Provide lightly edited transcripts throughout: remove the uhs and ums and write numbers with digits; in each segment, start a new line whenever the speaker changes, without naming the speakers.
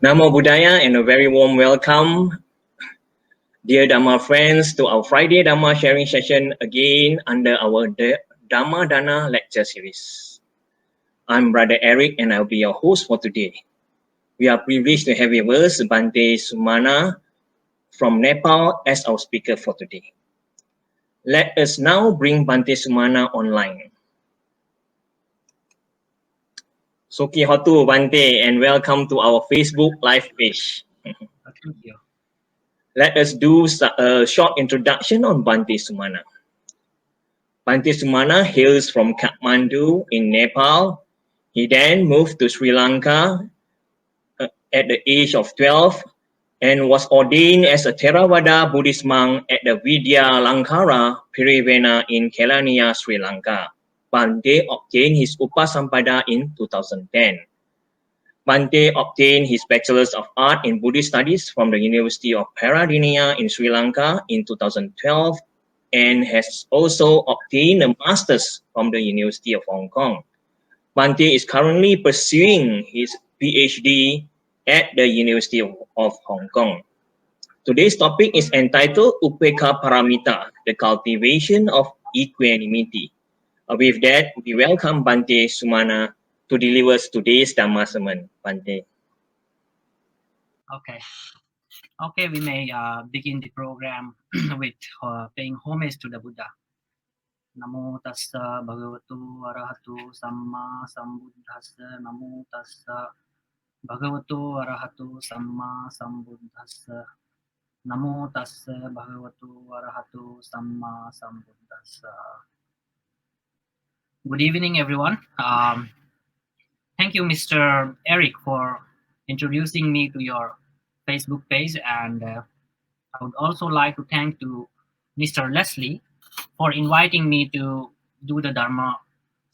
Namo Buddhaya and a very warm welcome, dear Dhamma friends, to our Friday Dhamma sharing session again under our Dhamma Dana lecture series. I'm Brother Eric and I'll be your host for today. We are privileged to have with us Bhante Sumana from Nepal as our speaker for today. Let us now bring Bhante Sumana online. Soki Hotu Bhante and welcome to our Facebook live page.
Thank you.
Let us do a short introduction on Bhante Sumana. Bhante Sumana hails from Kathmandu in Nepal. He then moved to Sri Lanka at the age of 12 and was ordained as a Theravada Buddhist monk at the Vidya Lankara Pirivena in Kelaniya, Sri Lanka. Bhante obtained his Upasampada in 2010. Bhante obtained his Bachelor's of Art in Buddhist Studies from the University of Peradeniya in Sri Lanka in 2012 and has also obtained a Master's from the University of Hong Kong. Bhante is currently pursuing his PhD at the University of Hong Kong. Today's topic is entitled Upekha Paramita, the cultivation of equanimity. With that, we welcome Bhante Sumana to deliver today's Dhamma sermon. Bhante.
Okay, we may begin the program with paying homage to the Buddha. Namo tassa bhagavato arahato samma sambuddhassa. Namo tassa bhagavato arahato samma sambuddhassa. Namo tassa bhagavato arahato samma sambuddhassa. Good evening, everyone. Thank you, Mr. Eric, for introducing me to your Facebook page, and I would also like to thank to Mr. Leslie for inviting me to do the Dharma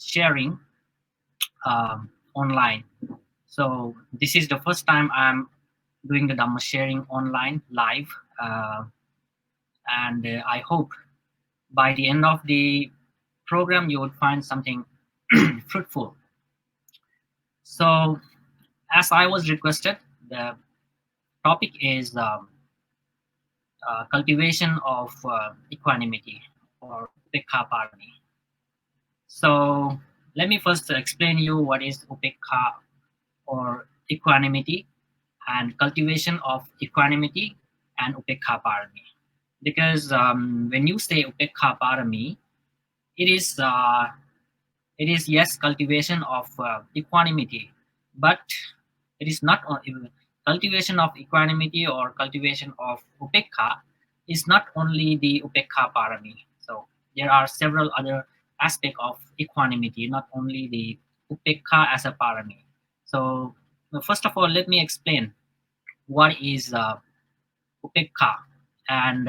sharing online. So this is the first time I'm doing the Dharma sharing online live, and I hope by the end of the program you would find something fruitful. So as I was requested, the topic is cultivation of equanimity or upekha parami. So let me first explain you what is upekha or equanimity and cultivation of equanimity and upekha parami. Because when you say upekha parami, it is yes, cultivation of equanimity, but it is not cultivation of equanimity or cultivation of upekha is not only the upekha parami. So there are several other aspects of equanimity, not only the upekha as a parami. So first of all, let me explain what is upekha and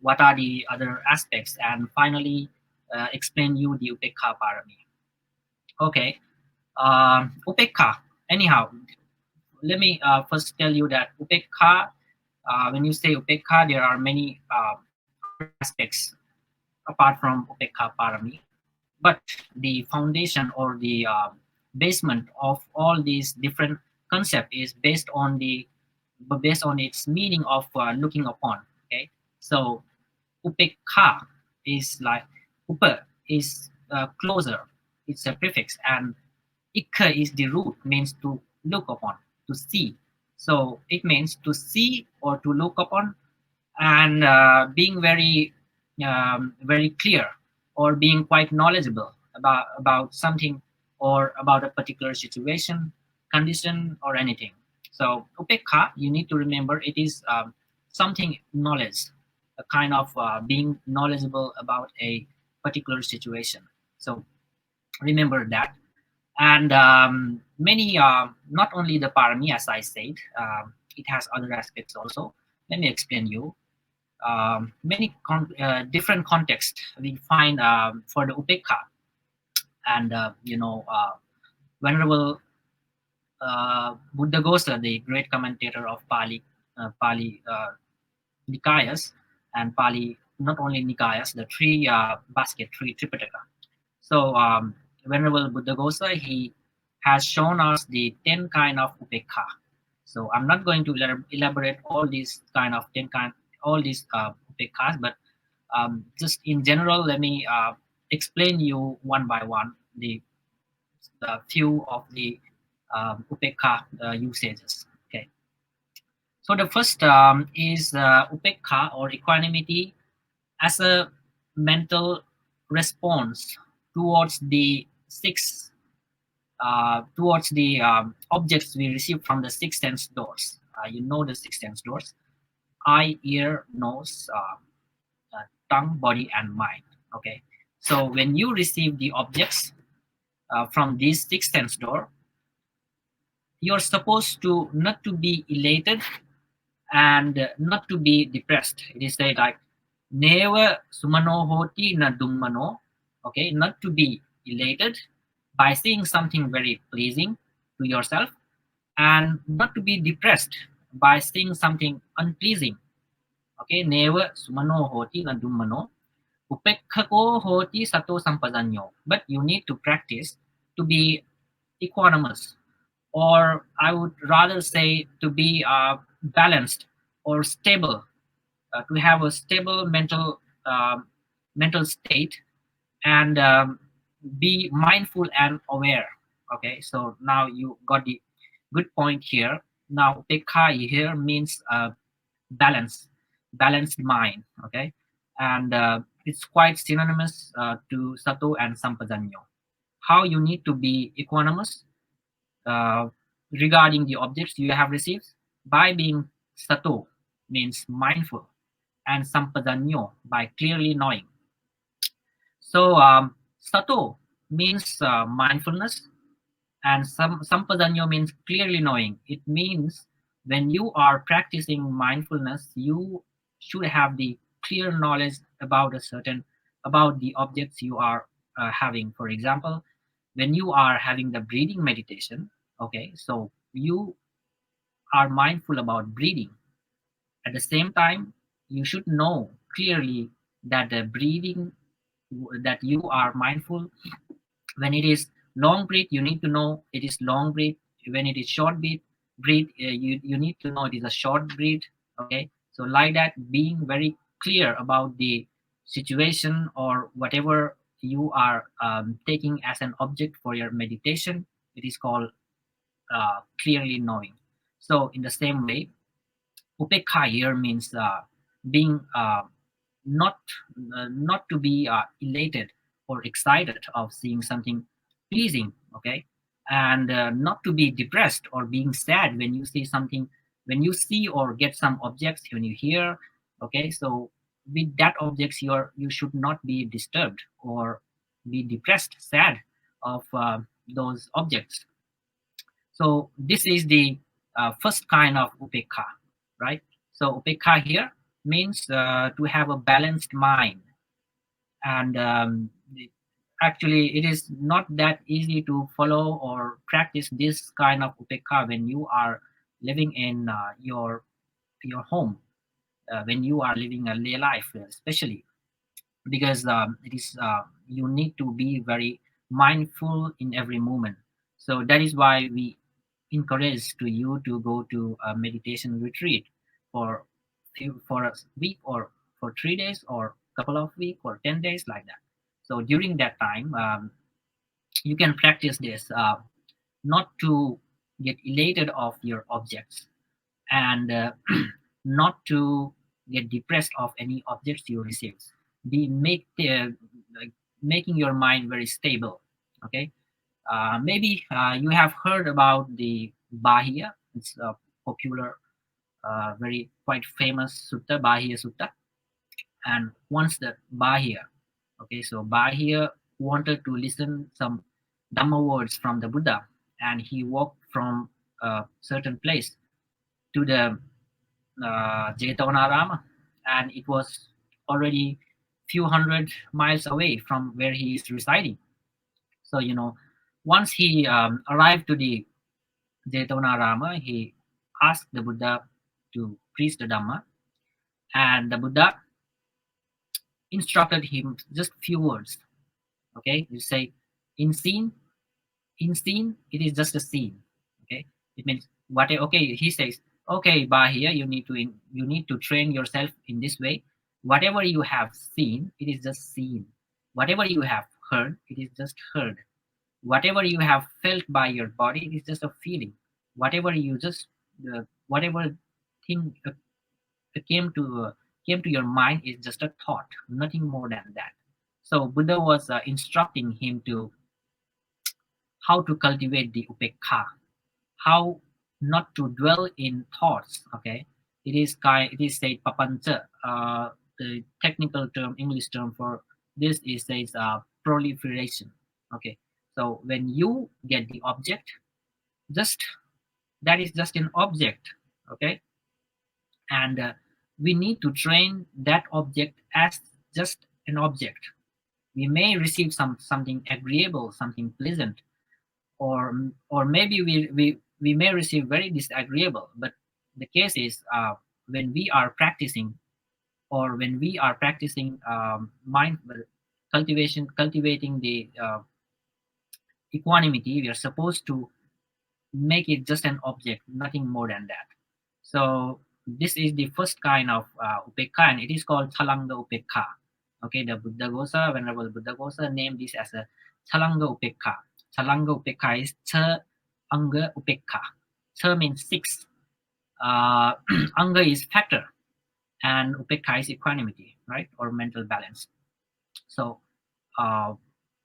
what are the other aspects, and finally explain you the upekha parami. Okay, upekha. Anyhow, let me first tell you that upekha, when you say upekha, there are many other aspects apart from upekha parami. But the foundation or the basement of all these different concepts is based on its meaning of looking upon. Okay, so upekha is like upa is closer, it's a prefix, and ikha is the root, means to look upon, to see. So it means to see or to look upon, and being very clear or being quite knowledgeable about something or about a particular situation, condition, or anything. So upekha, you need to remember, it is something knowledge, a kind of being knowledgeable about a particular situation. So remember that. And many, not only the parami, as I said, it has other aspects also. Let me explain you. Many different contexts we find for the upekha, and Venerable Buddhaghosa, the great commentator of Pali Nikayas, and Pali, not only Nikayas, the three three Tripitaka. So Venerable Buddhaghosa, he has shown us the 10 kind of upekha. So I'm not going to elaborate all these kind of all these upekkas, but just in general, let me explain you one by one the few of the upekka usages. Okay, so the first is upekka or equanimity as a mental response towards the towards the objects we receive from the six sense doors. You know the six sense doors: eye, ear, nose, tongue, body, and mind. Okay, so when you receive the objects from these six sense door, you're supposed to not to be elated and not to be depressed. It is said like neva sumano hoti na dummano. Okay, not to be elated by seeing something very pleasing to yourself, and not to be depressed by seeing something unpleasing. Okay, neva sumano hoti na dummano. Upekkako hoti sato sampadanyo. But you need to practice to be equanimous, or I would rather say to be balanced or stable, to have a stable mental state, and be mindful and aware. Okay, so now you got the good point here. Now upekkha here means balanced mind. Okay, and it's quite synonymous to sato and sampadanyo. How you need to be equanimous uh, regarding the objects you have received by being sato, means mindful, and sampadanyo, by clearly knowing. So sato means mindfulness, and sampadanyo means clearly knowing. It means when you are practicing mindfulness, you should have the clear knowledge about about the objects you are having. For example, when you are having the breathing meditation, okay, so you are mindful about breathing. At the same time, you should know clearly that the breathing that you are mindful, when it is long breath, you need to know it is long breath. When it is short breathe, you need to know it is a short breath. Okay, so like that, being very clear about the situation or whatever you are taking as an object for your meditation, it is called clearly knowing. So in the same way, upekha here means being not not to be elated or excited of seeing something pleasing. Okay, and not to be depressed or being sad when you see something, when you see or get some objects, when you hear. Okay, so with that objects, you should not be disturbed or be depressed, sad of those objects. So this is the first kind of upekha, right? So upekha here means to have a balanced mind, and actually it is not that easy to follow or practice this kind of upekha when you are living in your home, when you are living a lay life, especially because it is you need to be very mindful in every moment. So that is why we encourage to you to go to a meditation retreat for for a week, or for 3 days, or couple of weeks, or 10 days, like that. So during that time, you can practice this, not to get elated of your objects, and not to get depressed of any objects you receive. Be make like making your mind very stable. Okay, maybe you have heard about the Bahia. It's a popular, very quite famous sutta, Bahia Sutta. And once the Bahia, okay, so Bahia wanted to listen some Dhamma words from the Buddha, and he walked from a certain place to the Jetavana, and it was already few hundred miles away from where he is residing. So once he arrived to the Jetavana, he asked the Buddha to preach the Dhamma, and the Buddha instructed him just few words. Okay, you say, in scene, it is just a scene. Okay, it means Okay, he says, okay, Bahia, you need to train yourself in this way. Whatever you have seen, it is just seen. Whatever you have heard, it is just heard. Whatever you have felt by your body, it is just a feeling. Whatever you just whatever thing came to your mind is just a thought, nothing more than that. So Buddha was instructing him to how to cultivate the upekha, how not to dwell in thoughts. Okay, it is said papancha. The technical term, English term for this is says proliferation. Okay, so when you get the object, just that is just an object. Okay, and we need to train that object as just an object. We may receive something agreeable, something pleasant, or maybe we may receive very disagreeable. But the case is, when we are practicing, or when we are practicing mind cultivating the equanimity, we are supposed to make it just an object, nothing more than that. So this is the first kind of upekha, and it is called Chalanga upekha. Okay, the Buddhaghosa, Venerable Buddhaghosa, named this as a Chalanga upekha. Chalanga upekha is Cha Anga upekha. Cha means six. Anga is factor, and upekha is equanimity, right, or mental balance. So uh,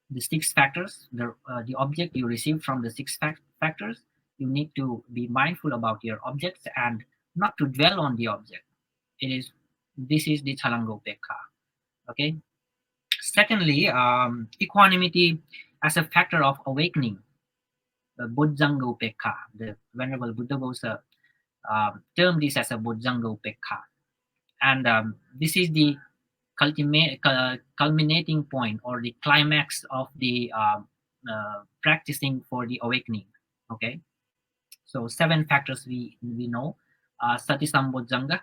the six factors, the object you receive from the six factors, you need to be mindful about your objects and not to dwell on the object. It is This is the Chalanga upekha. Okay. Secondly, equanimity as a factor of awakening, the Bojjhanga upekha. The Venerable Buddhaghosa termed this as a Bojjhanga upekha, and this is the culminating point, or the climax of the practicing for the awakening. Okay, so seven factors we know: Sati Sambojjhanga,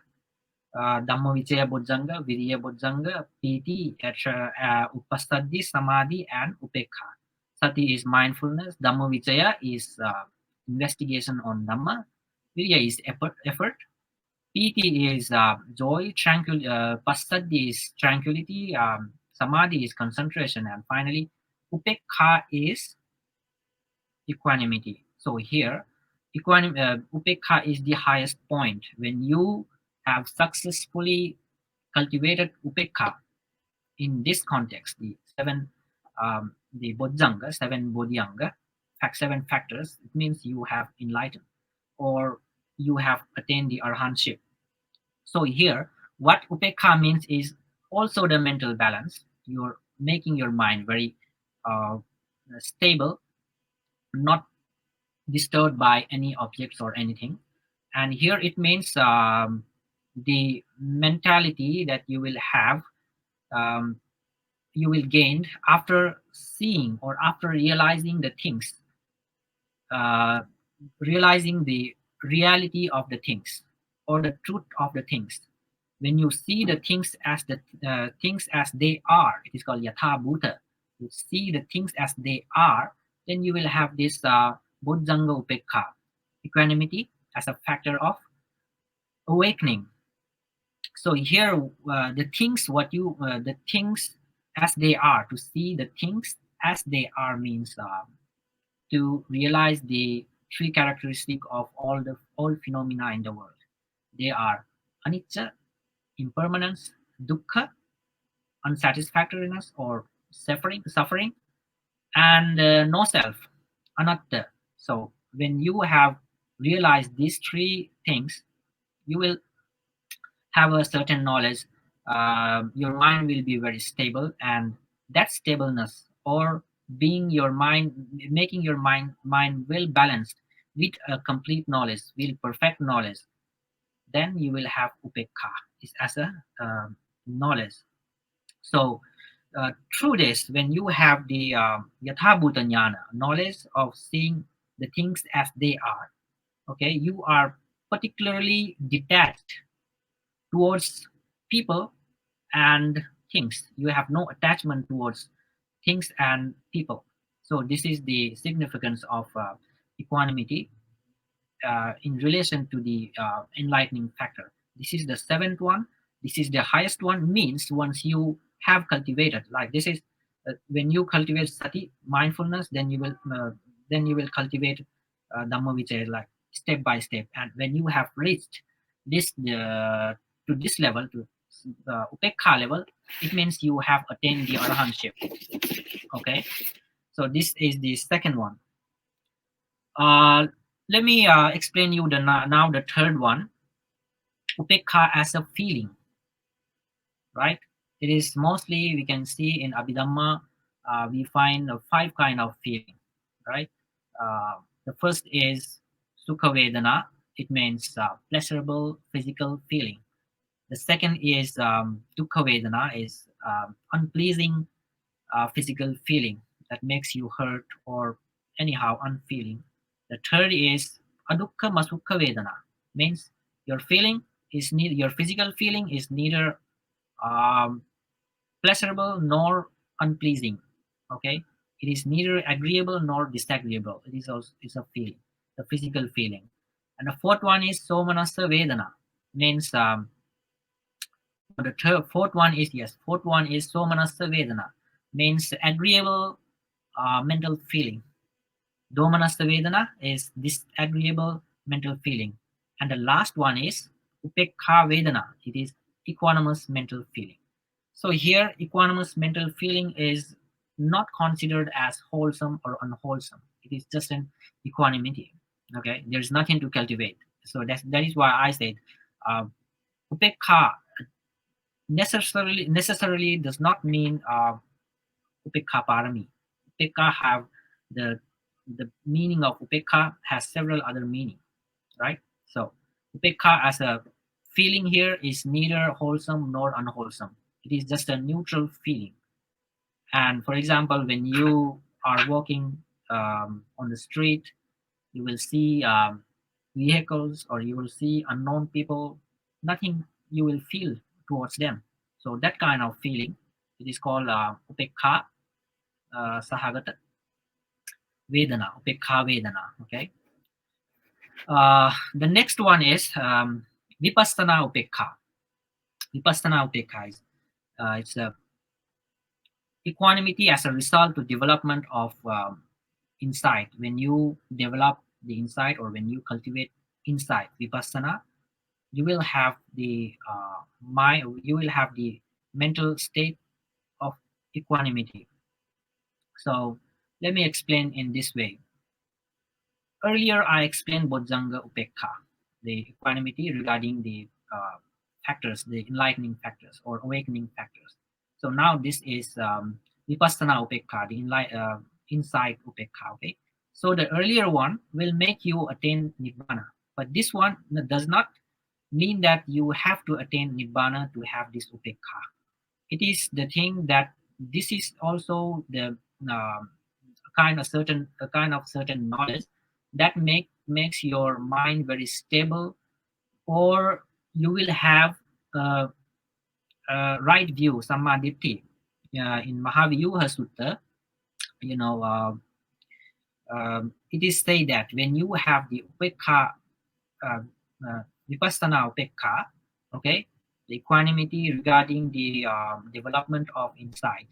Dhamma Vicaya Bojjhanga, Viriya Bojjhanga, Piti, Upasthati, Samadhi, and Upekha. Sati is mindfulness. Dhamma Vicaya is investigation on Dhamma. Viriya is effort. Piti is joy. Passaddhi is tranquility. Samadhi is concentration. And finally, Upekha is equanimity. So here, Upekha is the highest point. When you have successfully cultivated Upekha in this context, the Bojjhanga, seven Bodhyanga, seven factors, it means you have enlightened, or you have attained the arhanship. So here, what Upekha means is also the mental balance. You're making your mind very stable, not disturbed by any objects or anything. And here it means the mentality that you will have, um, you will gain after seeing or after realizing the things, uh, realizing the reality of the things, or the truth of the things. When you see the things as they are, it is called yatha bhuta. You see the things as they are, then you will have this Bojjhanga upekha, equanimity as a factor of awakening. So here, the things as they are, to see the things as they are means to realize the three characteristics of all phenomena in the world. They are anicca, impermanence; dukkha, unsatisfactoriness or suffering; and no self, anatta. So when you have realized these three things, you will have a certain knowledge. Your mind will be very stable, and that stableness, or being your mind, making your mind well balanced with a complete knowledge, will perfect knowledge, then you will have upekha is as a knowledge. So through this, when you have the yathabhuta jnana, knowledge of seeing the things as they are, okay, you are particularly detached towards people and things. You have no attachment towards things and people. So this is the significance of equanimity. in relation to the enlightening factor. This is the seventh one. This is the highest one. Means once you have cultivated, like this is when you cultivate sati mindfulness, then you will cultivate Dhamma Vicaya, like step by step. And when you have reached this to this level, to upekha level, it means you have attained the arahantship. Okay, so this is the second one. Let me explain you now the third one, upekha as a feeling, right? It is mostly we can see in Abhidhamma, we find five kind of feeling, right? The first is sukha vedana. It means pleasurable physical feeling. The second is dukkha vedana, is unpleasing physical feeling that makes you hurt or anyhow unfeeling. The third is adukha masukha vedana, means your feeling is neither your physical feeling is neither um, pleasurable nor unpleasing. Okay, it is neither agreeable nor disagreeable. It is also it's a feeling, the physical feeling. And the fourth one is somanasa vedana, means no, the fourth one is yes. Fourth one is somanasa vedana, means agreeable mental feeling. Domanasa vedana is disagreeable mental feeling, and the last one is upekha vedana. It is equanimous mental feeling. So here, equanimous mental feeling is not considered as wholesome or unwholesome. It is just an equanimity. Okay, there is nothing to cultivate. So that is why I said uh, upekha necessarily does not mean upekha parami. Upekha have the meaning of upekha has several other meaning, right? So upekha as a feeling here is neither wholesome nor unwholesome. It is just a neutral feeling. And for example, when you are walking on the street, you will see vehicles or you will see unknown people. Nothing you will feel towards them. So that kind of feeling, it is called upekha sahagata vedana, upekha vedana. Okay. The next one is vipassana upekha. Vipassana upekha is it's a equanimity as a result to development of insight. When you develop the insight or when you cultivate insight, vipassana, you will have the mind. You will have the mental state of equanimity. So let me explain in this way. Earlier, I explained Bojjhanga Upekha, the equanimity regarding the factors, the enlightening factors or awakening factors. So now this is Vipassana Upekha, the insight Upekha. Okay. So the earlier one will make you attain Nibbana, but this one does not mean that you have to attain Nibbana to have this Upekha. It is the thing that this is also the a kind of certain knowledge that makes your mind very stable, or you will have a, right view, samadhi. In Mahavyuha Sutta, you know, it is said that when you have the upekha, uh, vipassana upekha, okay, the equanimity regarding the development of insight,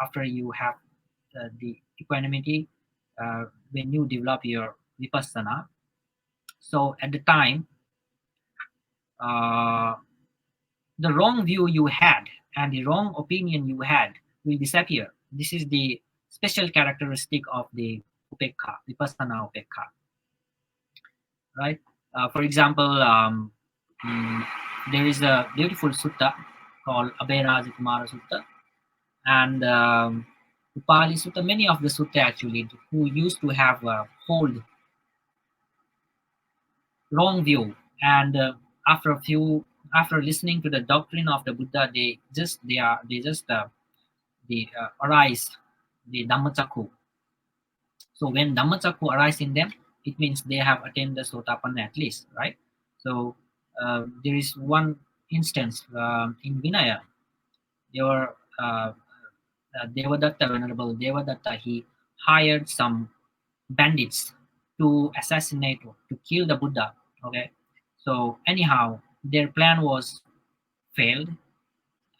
after you have the equanimity when you develop your vipassana, so at the time uh, the wrong view you had and the wrong opinion you had will disappear. This is the special characteristic of the upekha, vipassana upekha, right? For example, there is a beautiful sutta called Abhayaraja Kumara Sutta and Upali Sutta. Many of the sutta actually who used to have a hold wrong view, and after listening to the doctrine of the Buddha, they arise the Dhammachakku. So when Dhammachakku arise in them, it means they have attained the Sotapanna at least, right? So there is one instance in Vinaya. There were Devadatta, Venerable Devadatta, he hired some bandits to assassinate, to kill the Buddha. Okay, so anyhow, their plan was failed,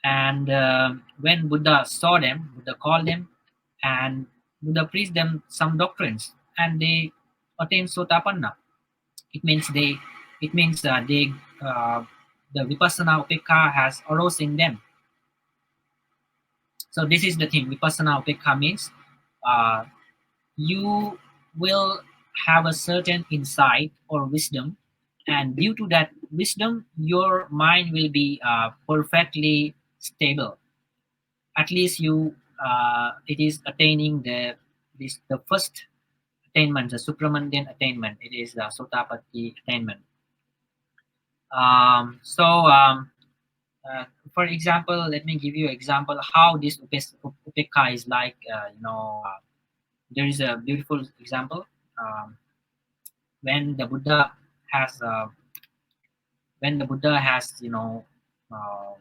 and when Buddha saw them, Buddha called them, and Buddha preached them some doctrines, and they attained Sotapanna. It means they the Vipassana Upekha has arose in them. So this is the thing. Vipassana Upekha means uh, you will have a certain insight or wisdom, and due to that wisdom your mind will be perfectly stable. At least you it is attaining the first attainment, the supramandan attainment. It is the Sotapatti attainment. So for example, let me give you an example how this upekka is like. There is a beautiful example. um, when the Buddha has when the Buddha has uh,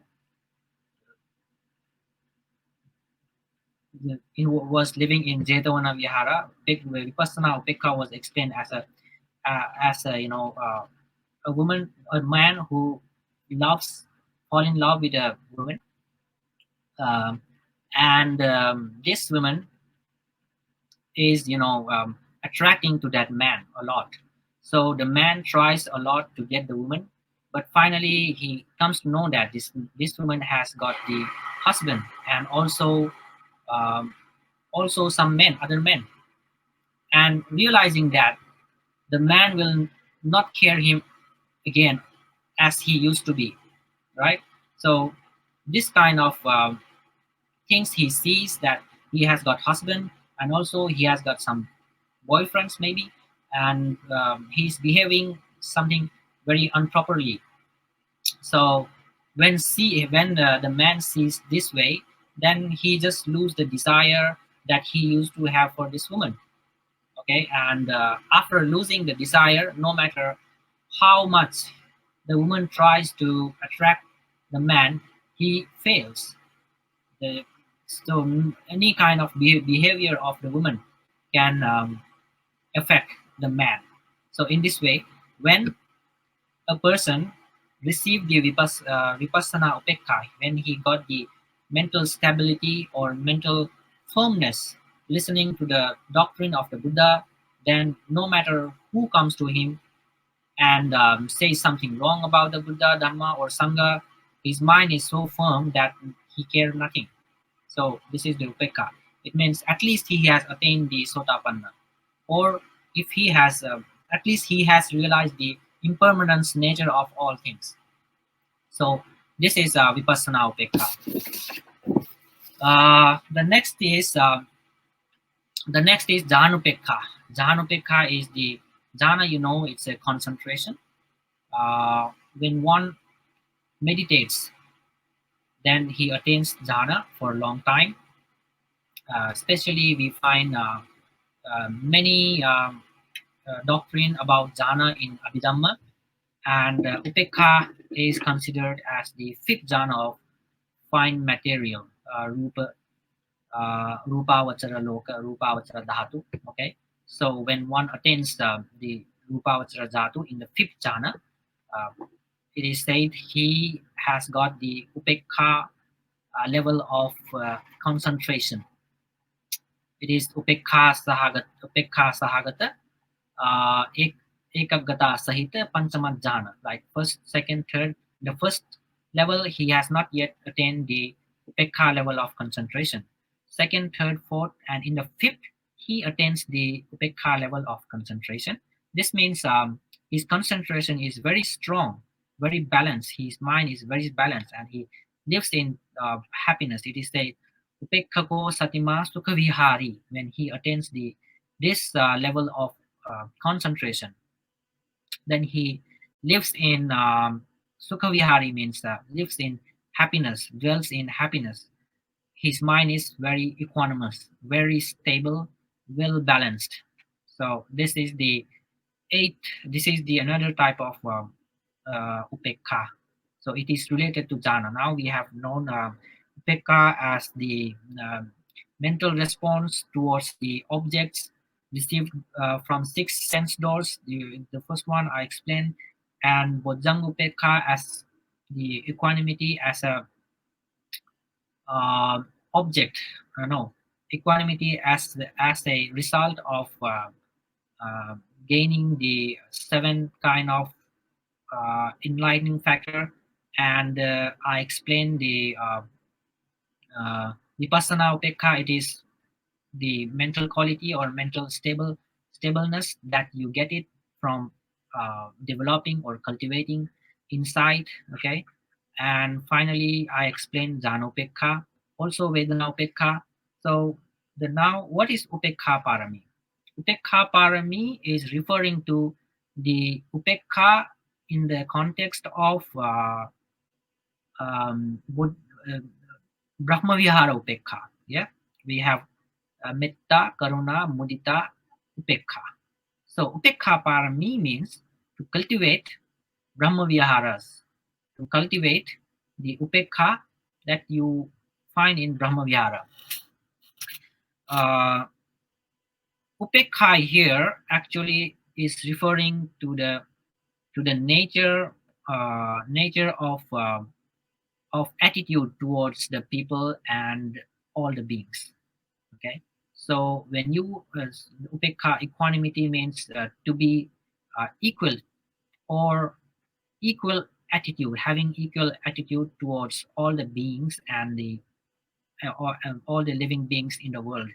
he was living in Jetavana Vihara. Vipassana Upekka was explained as a a woman, a man who loves fall in love with a woman, um, and this woman is attracting to that man a lot. So the man tries a lot to get the woman, but finally he comes to know that this woman has got the husband, and um, also some men, other men, and realizing that the man will not care him again as he used to be, right? So this kind of things he sees, that he has got husband and also he has got some boyfriends maybe, and he's behaving something very improperly. So when the man sees this way, then he just lose the desire that he used to have for this woman. Okay, and after losing the desire, no matter how much the woman tries to attract the man, he fails. So any kind of behavior of the woman can affect the man. So in this way, when a person received the vipassana upekka, when he got the mental stability or mental firmness, listening to the doctrine of the Buddha, then no matter who comes to him and says something wrong about the Buddha, Dhamma, or Sangha, his mind is so firm that he cares nothing. So this is the upekka. It means at least he has attained the sotapanna, or if he has, at least he has realized the impermanence nature of all things. So this is vipassana upekka. The next is jhanupekha. Jhanupekha is the jhana. It's a concentration. When one meditates, then he attains jhana for a long time. Especially we find many doctrine about jhana in Abhidhamma, and upekha is considered as the fifth jhana of fine material, rupa vachara loka, rupa vachara dhatu. Okay, so when one attains the rupa vachara dhatu in the fifth jhana, uh, it is said he has got the upekha level of concentration. It is upekha sahagata ek, ekagata sahita panchama jhana. Like first, second, third. The first level he has not yet attained the upekha level of concentration. Second, third, fourth, and in the fifth he attains the upekha level of concentration. This means his concentration is very strong, very balanced. His mind is very balanced, and he lives in happiness. It is said upekkako satima sukha vihari. When he attains this level of concentration, then he lives in sukha vihari, means lives in happiness, dwells in happiness. His mind is very equanimous, very stable, well balanced. So this is the eighth. This is the another type of upekha. So it is related to jhana. Now we have known upekha as the mental response towards the objects received from 6 sense doors. The first one I explained, and Bojjang Upekha as the equanimity as a uh, object. No, equanimity as a result of uh, gaining the 7 kind of enlightening factor, and I explained the vipassana upekha. It is the mental quality or mental stableness that you get it from developing or cultivating inside. Okay, and finally I explained jhana upekha, also vedana upekha. So the now, what is upekha parami? Upekha parami is referring to the upekha in the context of Bud- uh, Brahma Vihara Upekha. Yeah, we have Metta, Karuna, Mudita, Upekha. So Upekha Parami means to cultivate Brahma Viharas, to cultivate the Upekha that you find in Brahma Vihara. Uh, Upekha here actually is referring to the nature of attitude towards the people and all the beings. Okay, so when you upekha, equanimity means to be equal, or equal attitude, having equal attitude towards all the beings and the all the living beings in the world.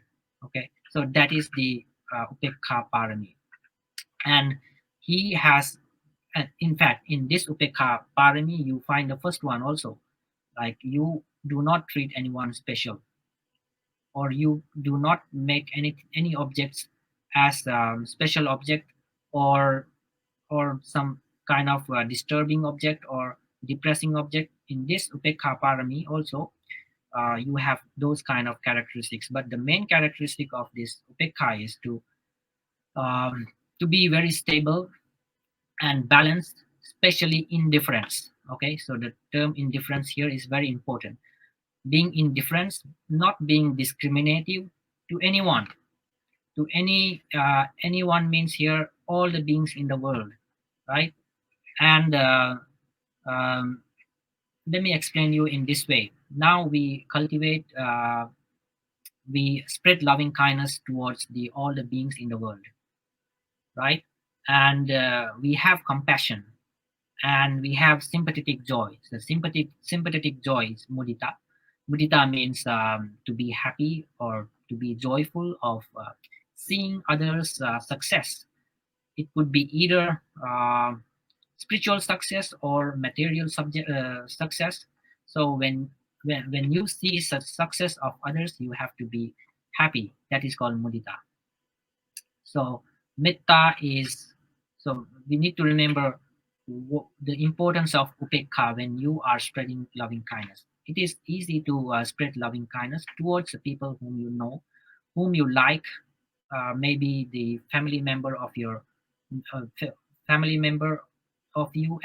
Okay, so that is the upekha parami. And he has, in fact, in this upekha parami you find the first one also, like you do not treat anyone special, or you do not make any objects as special object, or some kind of disturbing object or depressing object. In this upekha parami also you have those kind of characteristics, but the main characteristic of this upekha is um, to be very stable and balanced, especially indifference. Okay, so the term indifference here is very important. Being indifferent, not being discriminative to anyone. To anyone means here all the beings in the world, right? And let me explain you in this way. Now we cultivate, we spread loving kindness towards the all the beings in the world, right? And we have compassion, and we have sympathetic joy. So sympathetic joy is mudita. Mudita means to be happy or to be joyful of seeing others' success. It could be either spiritual success or material success. So when you see such success of others, you have to be happy. That is called mudita. So metta is, so we need to remember the importance of upekha when you are spreading loving kindness. It is easy to spread loving kindness towards the people whom you know, whom you like, maybe the family member of your family member of you,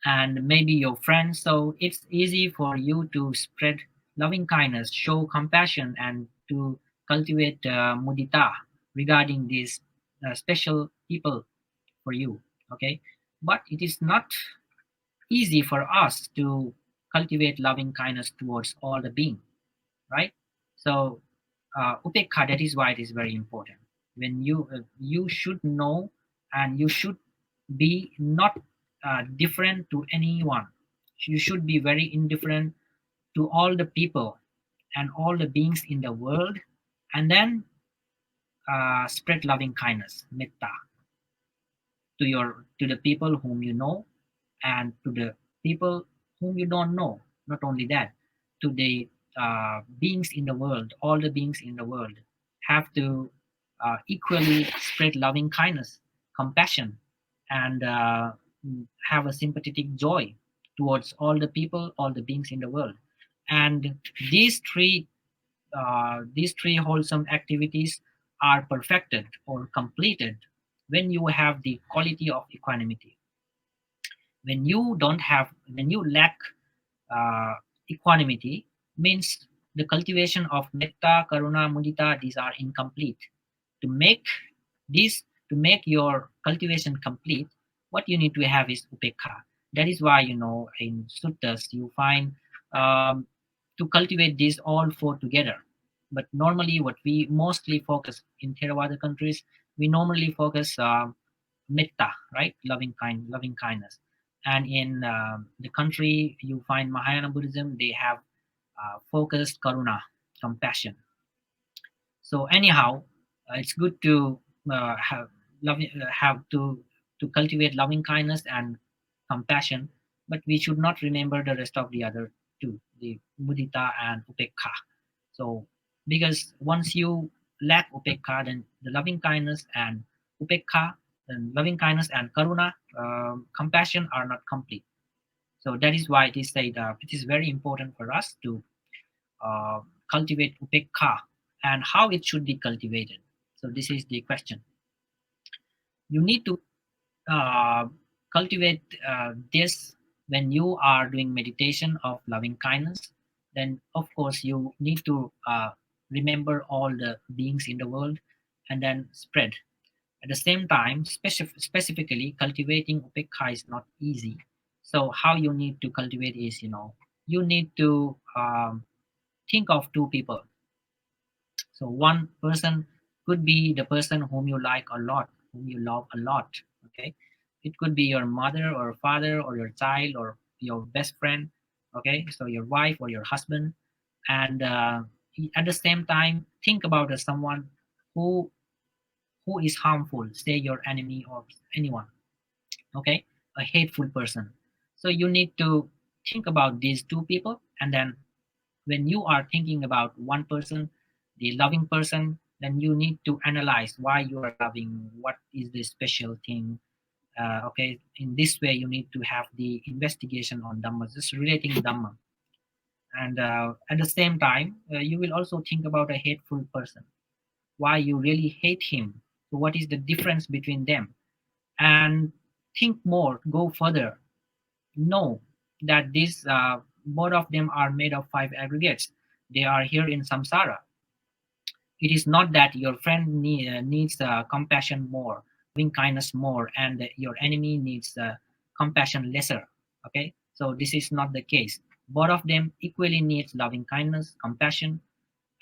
and maybe your friends. So it's easy for you to spread loving kindness, show compassion, and to cultivate mudita regarding these special people for you. Okay, but it is not easy for us to cultivate loving kindness towards all the being, right? So upekha, that is why it is very important. When you should know, and you should be not different to anyone. You should be very indifferent to all the people and all the beings in the world, and then spread loving kindness, metta, to the people whom you know, and to the people whom you don't know. Not only that, to the beings in the world, all the beings in the world have to equally spread loving kindness, compassion, and have a sympathetic joy towards all the people, all the beings in the world. And these three these three wholesome activities are perfected or completed when you have the quality of equanimity. When you lack uh, equanimity, means the cultivation of metta, karuna, mudita, these are incomplete. To make this, to make your cultivation complete, what you need to have is upekha. That is why, in suttas you find to cultivate these all four together. But normally, what we mostly focus in Theravada countries, we normally focus metta, right? Loving kindness. And in the country you find Mahayana Buddhism, they have focused karuna, compassion. So anyhow, it's good to have to cultivate loving kindness and compassion, but we should not remember the rest of the other two, the mudita and upekha. So because once you lack upekha, then the loving kindness and upekha, then loving kindness and karuna, compassion are not complete. So that is why it is said it is very important for us to uh, cultivate upekha, and how it should be cultivated. So this is the question. You need to uh, cultivate this when you are doing meditation of loving kindness. Then of course you need to remember all the beings in the world and then spread. At the same time, specifically cultivating upekha is not easy. So how you need to cultivate is, you need to think of two people. So one person could be the person whom you like a lot, whom you love a lot. Okay, it could be your mother or father or your child or your best friend. Okay, so your wife or your husband, and at the same time think about someone who who is harmful, say your enemy or anyone. Okay, a hateful person. So you need to think about these two people, and then when you are thinking about one person, the loving person, then you need to analyze why you are loving, what is the special thing. Okay, in this way you need to have the investigation on Dhamma, just relating Dhamma. And at the same time, you will also think about a hateful person, why you really hate him. So what is the difference between them? And think more, go further, know that these both of them are made of five aggregates. They are here in samsara. It is not that your friend needs compassion more, loving kindness more, and your enemy needs compassion lesser. Okay, so this is not the case. Both of them equally needs loving kindness, compassion,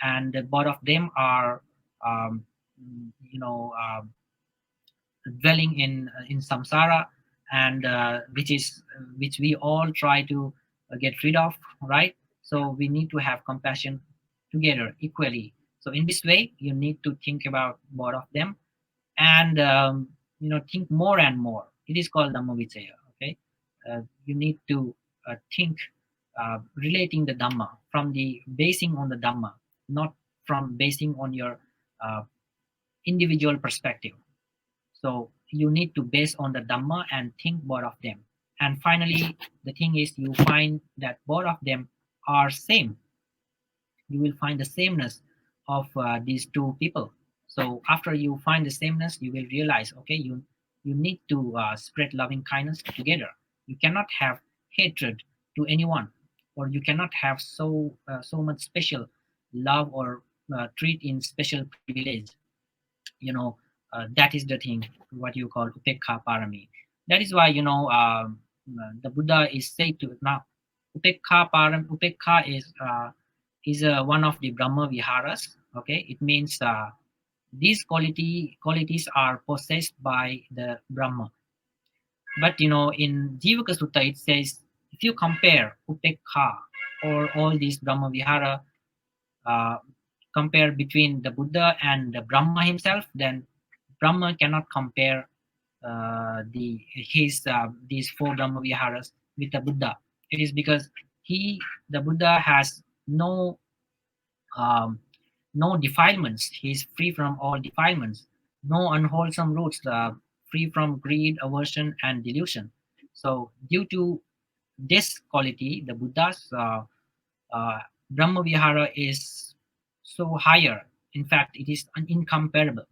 and both of them are um, you know dwelling in samsara, and which we all try to get rid of, right? So we need to have compassion together equally. So in this way you need to think about both of them, and think more and more. It is called Dhamma Vicaya. Okay, you need to think relating the Dhamma from the basing on the Dhamma, not from basing on your uh, individual perspective. So you need to base on the Dhamma and think both of them. And finally, the thing is you find that both of them are same. You will find the sameness of these two people. So after you find the sameness, you will realize, okay, you need to spread loving kindness together. You cannot have hatred to anyone, or you cannot have so much special love or treat in special privilege. That is the thing, what you call upekha parami. That is why the Buddha is said to now upekha is one of the Brahma viharas. Okay, it means these qualities are possessed by the Brahma. But in Jivaka Sutta it says, if you compare upekha or all these Brahma vihara, uh, compare between the Buddha and the Brahma himself, then Brahma cannot compare these four Brahma viharas with the Buddha. It is because the Buddha has um, no defilements. He is free from all defilements. No unwholesome roots, free from greed, aversion, and delusion. So due to this quality, the Buddha's uh, Brahma Vihara is so higher. In fact, it is incomparable,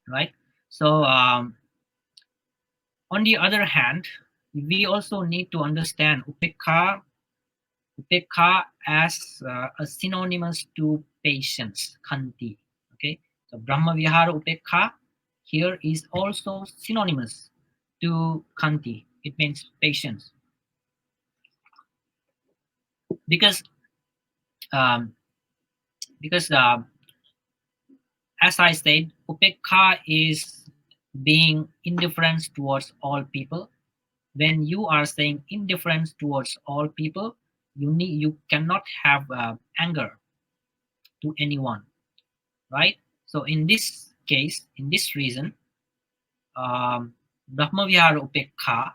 right? So, on the other hand, we also need to understand upekha upekha as a synonymous to patience, khanti. Okay, so Brahma Vihara upekha here is also synonymous to khanti. It means patience, because um, because as I said, upekha is being indifference towards all people. When you are saying indifference towards all people, you cannot have anger to anyone, right? So in this case, in this reason, Brahmavihara upekha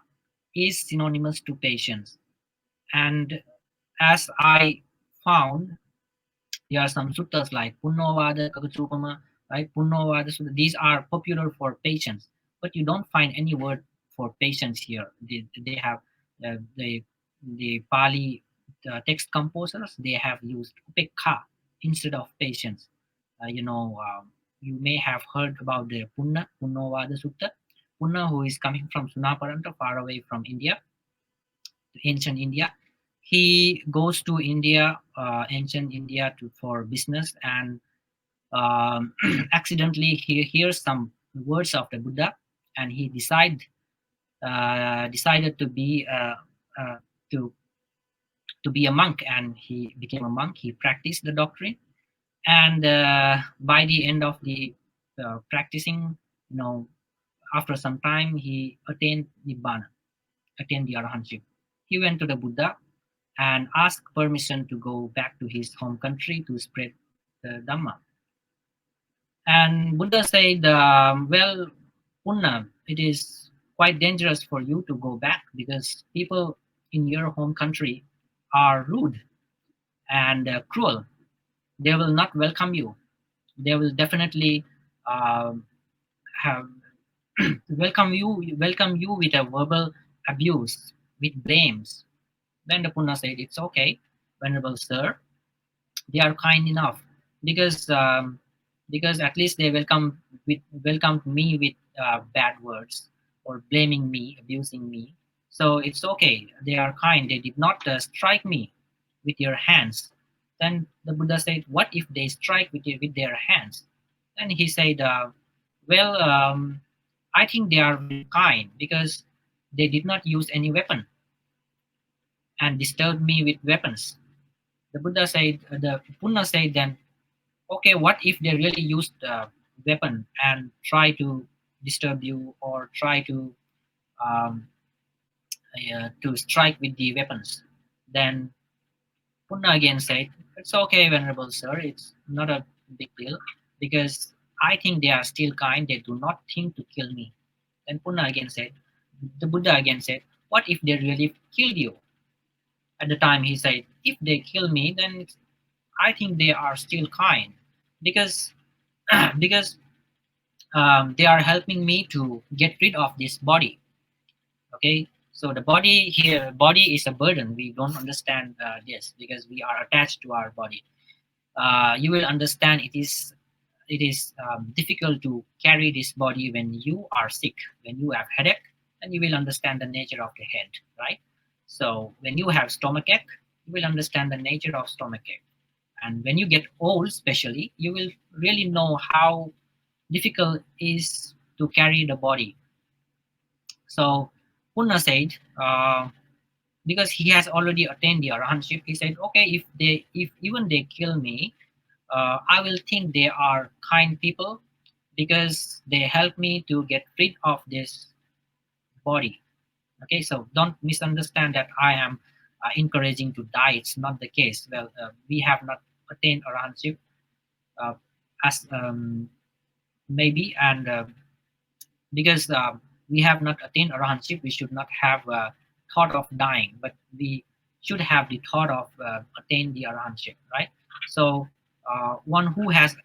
is synonymous to patience. And as I found, there are some suttas like Punnovada, Kakachupama, right? Punnovada Sutta. These are popular for patience, but you don't find any word for patience here. They have the Pali text composers. They have used upekha instead of patience. You may have heard about the Punnovada Sutta. Punna, who is coming from Sunaparanta, far away from India, ancient India. He goes to India, ancient India, for business, and accidentally he hears some words of the Buddha, and he decided uh, to to be a monk, and he became a monk. He practiced the doctrine, and by the end of the practicing, you know, after some time, he attained nibbana, attained the arahantship. He went to the Buddha and asked permission to go back to his home country to spread the Dhamma. And Buddha said, well, Punna, it is quite dangerous for you to go back because people in your home country are rude and cruel. They will not welcome you. They will definitely um have welcome you with a verbal abuse, with blames. Then the Punna said, it's okay, Venerable Sir, they are kind enough, because because at least they welcomed me with bad words or blaming me, abusing me. So it's okay, they are kind, they did not strike me with your hands. Then the Buddha said, what if they strike with their hands? Then he said, well, I think they are very kind because they did not use any weapon and disturbed me with weapons. The Buddha said, the Punna said, then, okay, what if they really used a weapon and try to disturb you or try um, to strike with the weapons? Then Punna again said, it's okay, Venerable Sir, it's not a big deal because I think they are still kind, they do not think to kill me. Then Punna again said, the Buddha again said, what if they really killed you? At the time he said, if they kill me, then I think they are still kind because because they are helping me to get rid of this body. Okay, so the body is a burden. We don't understand this because we are attached to our body. You will understand it is difficult to carry this body when you are sick, when you have headache, and you will understand the nature of the head, right? So when you have stomachache, you will understand the nature of stomachache. And when you get old, especially, you will really know how difficult is to carry the body. So Punna said, because he has already attained the arahantship, he said, okay, if even they kill me, I will think they are kind people because they help me to get rid of this body. Okay, so don't misunderstand that I am encouraging to die. It's not the case. Well, we have not attained arahantship uh, as maybe, and because we have not attained arahantship, we should not have thought of dying, but we should have the thought of attain the arahantship, right? So one who has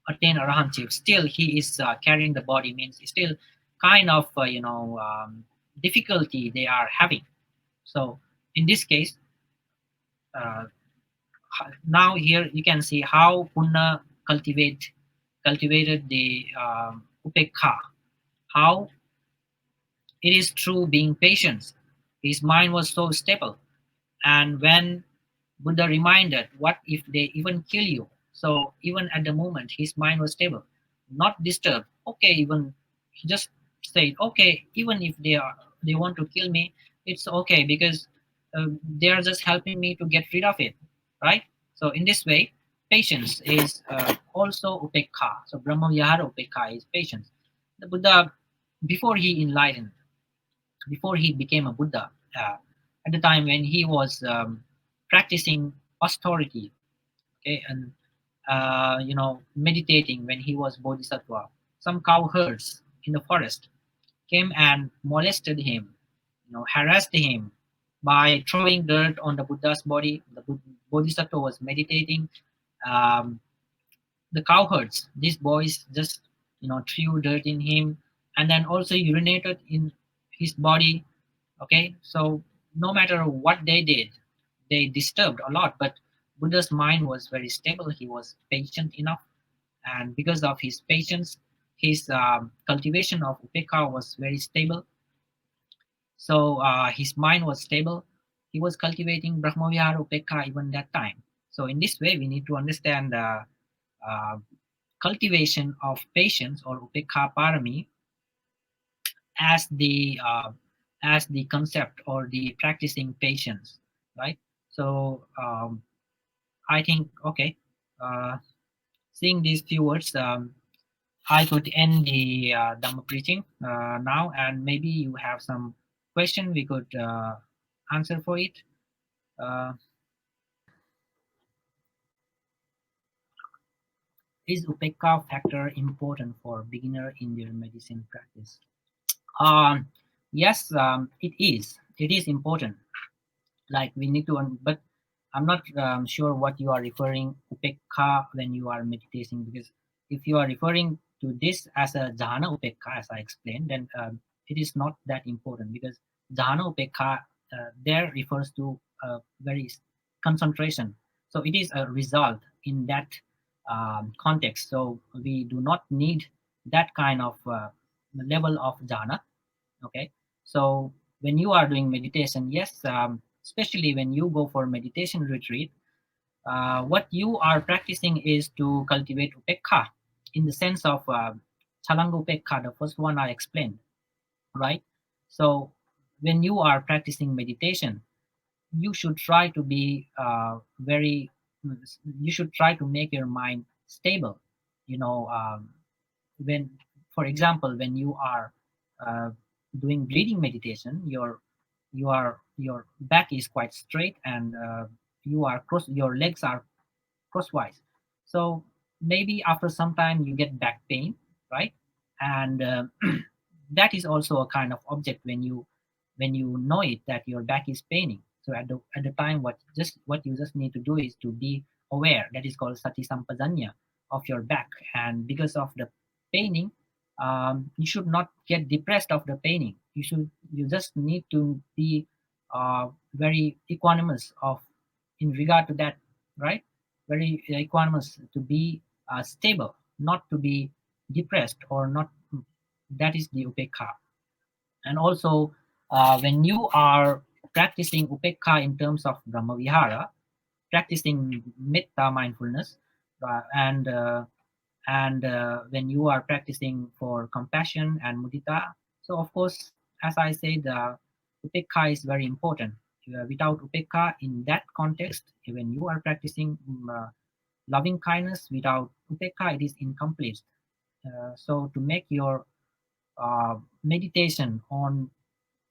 attained arahantship, still he is carrying the body, means still kind of difficulty they are having. So in this case, uh, now here you can see how Punna cultivated the upekha, how it is through being patient. His mind was so stable. And when Buddha reminded, what if they even kill you? So even at the moment, his mind was stable, not disturbed. Okay, even he just said, okay, even if they want to kill me, it's okay because they are just helping me to get rid of it, right? So in this way, patience is also upekha. So Brahma Vihara upekha is patience. The Buddha, before he enlightened, before he became a Buddha, at the time when he was practicing austerity, okay, and meditating when he was Bodhisattva, some cowherds in the forest came and molested him, harassed him by throwing dirt on the Buddha's body. The Bodhisattva was meditating. Um, the cowherds, these boys just threw dirt in him and then also urinated in his body. Okay, so no matter what they did, they disturbed a lot, but Buddha's mind was very stable. He was patient enough, and because of his patience, his cultivation of upekha was very stable. So his mind was stable. He was cultivating brahmavihara upekha even that time. So in this way we need to understand uh, cultivation of patience or upekha parami as the concept or the practicing patience, right? So I think, okay, uh, seeing these few words, I could end the Dhamma preaching now, and maybe you have some question we could answer for it. uh, is upekka factor important for beginner in their medicine practice? Yes, it is important. Like we need to but I'm not sure what you are referring upekka when you are meditating, because if you are referring to this as a jhana upekka, as I explained, then it is not that important, because jhana upekka there refers to very concentration, so it is a result in that context. So we do not need that kind of level of jhana. Okay, so when you are doing meditation, yes, especially when you go for meditation retreat, what you are practicing is to cultivate upekha in the sense of chalanga upekha, the first one I explained, right? So when you are practicing meditation, you should try to be very you should try to make your mind stable. you know um, when, for example, when you are uh, doing breathing meditation, your back is quite straight, and your legs are crosswise. So maybe after some time you get back pain, right? And that is also a kind of object when you know it that your back is paining. So at the time, what you just need to do is to be aware. That is called sati sampajanya of your back. And because of the paining, you should not get depressed of the paining. You just need to be very equanimous of in regard to that, right? Very equanimous, to be stable, not to be depressed or not. That is the upekha. And also, when you are practicing upekha in terms of brahmavihara, practicing metta mindfulness, and when you are practicing for compassion and mudita, so of course, as I said, upekha is very important. Without upekha in that context, when you are practicing loving kindness, without upekha, it is incomplete. So to make your meditation on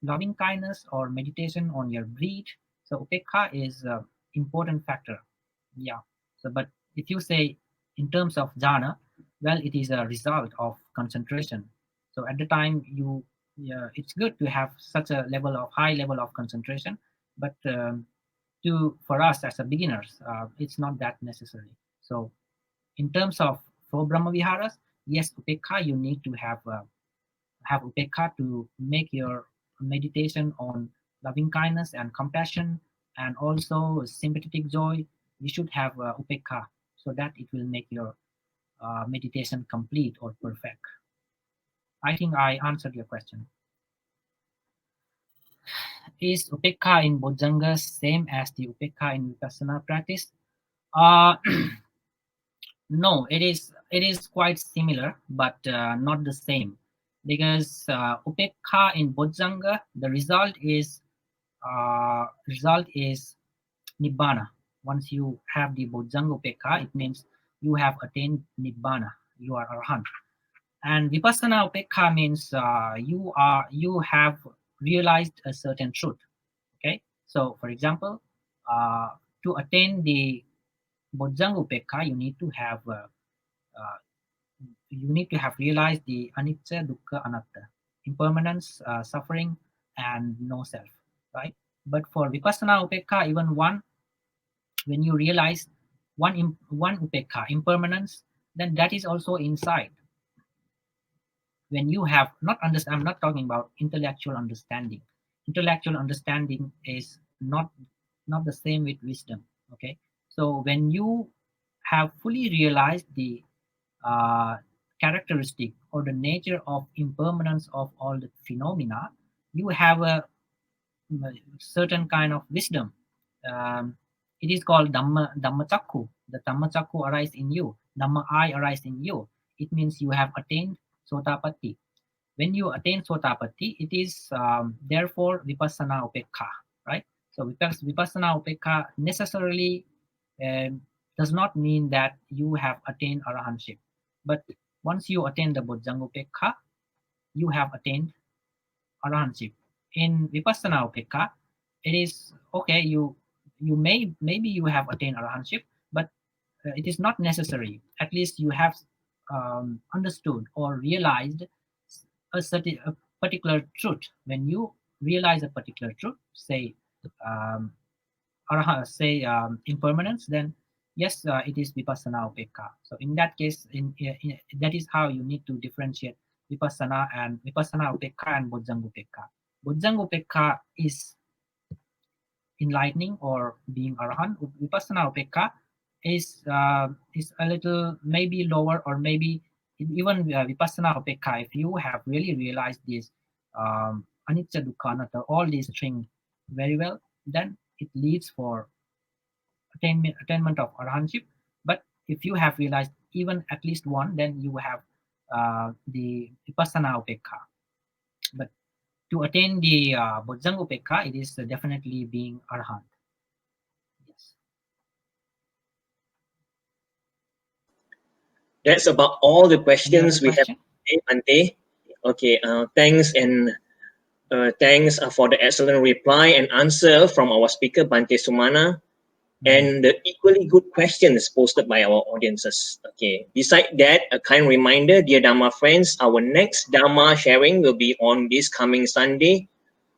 loving kindness or meditation on your breath, so upekha is an important factor. Yeah. So, but if you say in terms of jhana, well, it is a result of concentration. So at the time yeah, it's good to have such a high level of concentration, but to for us as a beginners, it's not that necessary. So in terms of for Brahma Viharas, yes, upekha, you need to have upekha to make your meditation on loving kindness and compassion, and also sympathetic joy. You should have upekha, so that it will make your meditation complete or perfect. I think I answered your question. is Upekha in Bojjhanga same as the Upekha in Vipassana practice? Uh, no, it is quite similar, but not the same, because Upekha in Bojjhanga, the result is Nibbana. Once you have the Bojjhanga Upekha, it means you have attained Nibbana. You are Arhat. And Vipassana Upekha means you have realized a certain truth. Okay. So, for example, uh, to attain the Bojjhanga Upekha, uh, you need to have realized the anicca, dukkha, anatta, impermanence, suffering, and no self. Right. But for Vipassana Upekha, even when you realize one upekha, impermanence, then that is also inside. When you have not understand, I'm not talking about intellectual understanding. Intellectual understanding is not the same with wisdom. Okay, so when you have fully realized the uh, characteristic or the nature of impermanence of all the phenomena, you have a certain kind of wisdom. It is called Dhamma Chakku. The Dhamma Chakku arise in you. Dhamma eye arise in you. It means you have attained Sotapatti. When you attain Sotapatti, it is therefore Vipassana Upekha, right? So Vipassana Upekha necessarily does not mean that you have attained Arahantship. But once you attain the Bojjhanga Upekha, you have attained Arahantship. In Vipassana Upekha, it is okay. Maybe you have attained Arahantship, but it is not necessary. At least you have understood or realized a particular truth. When you realize a particular truth, say um, impermanence, then yes, it is Vipassana Upekha. So in that case, that is how you need to differentiate Vipassana Upekha and Bojjhanga Upekha. Bojjhanga Upekha is enlightening or being Arahant. Vipassana Upekha is a little maybe lower, or maybe even Vipassana Upekha, if you have really realized this anicca, dukkha, anatta, all these things very well, then it leads for attainment of arahantship. But if you have realized even at least one, then you have the vipassana upekha. But to attain the bojjhanga upekha, it is definitely being arahant. Yes.
That's about all the
Any other
questions we have
question?
today, Bhante. Okay, thanks for the excellent reply and answer from our speaker, Bhante Sumana, and the equally good questions posted by our audiences. Okay, beside that, a kind reminder, dear Dhamma friends, our next Dhamma sharing will be on this coming Sunday,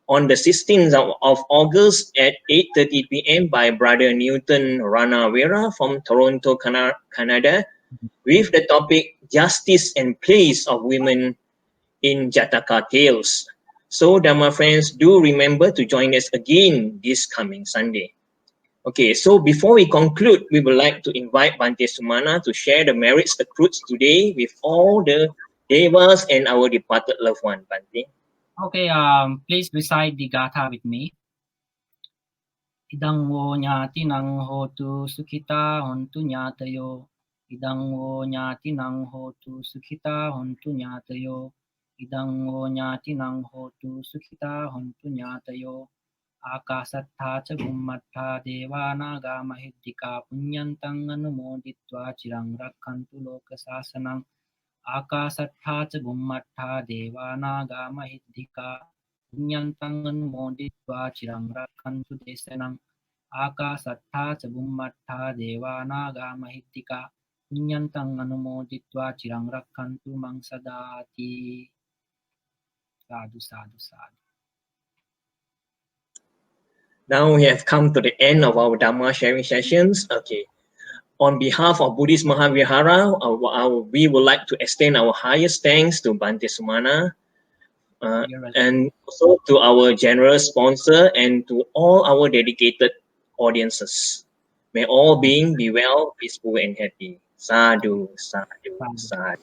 on the 16th of August at 8:30 p.m. by Brother Newton Ranawera from Toronto, Canada, with the topic Justice and Place of Women in Jataka Tales. So, Dhamma friends, do remember to join us again this coming Sunday. Okay, so before we conclude, we would like to invite Bhante Sumana to share the merits accrued today with all the devas and our departed loved one, Bhante.
Okay, please recite the gatha with me. Idang wo nyati nang hotu sukhita hontu nyatayo. Idang wo nyati nang hotu sukhita hontu nyatayo. Idang wo nyati nang hotu sukhita hontu nyatayo. Akasattha cha bhummattha devanaga mahiddhika punyantang anumoditva chirang rakkantu lokasasanang. Akasattha cha bhummattha devanaga mahiddhika punyantang anumoditva chirang rakkantu desanang. Akasattha cha bhummattha devanaga mahiddhika punyantang anumoditva chirang rakkantu mang sadati. Sadhu, sadhu, sadhu.
Now we have come to the end of our Dhamma sharing sessions. Okay. On behalf of Buddhist Mahavihara, we would like to extend our highest thanks to Bhante Sumana, and also to our generous sponsor and to all our dedicated audiences. May all beings be well, peaceful, and happy. Sadhu, sadhu, sadhu.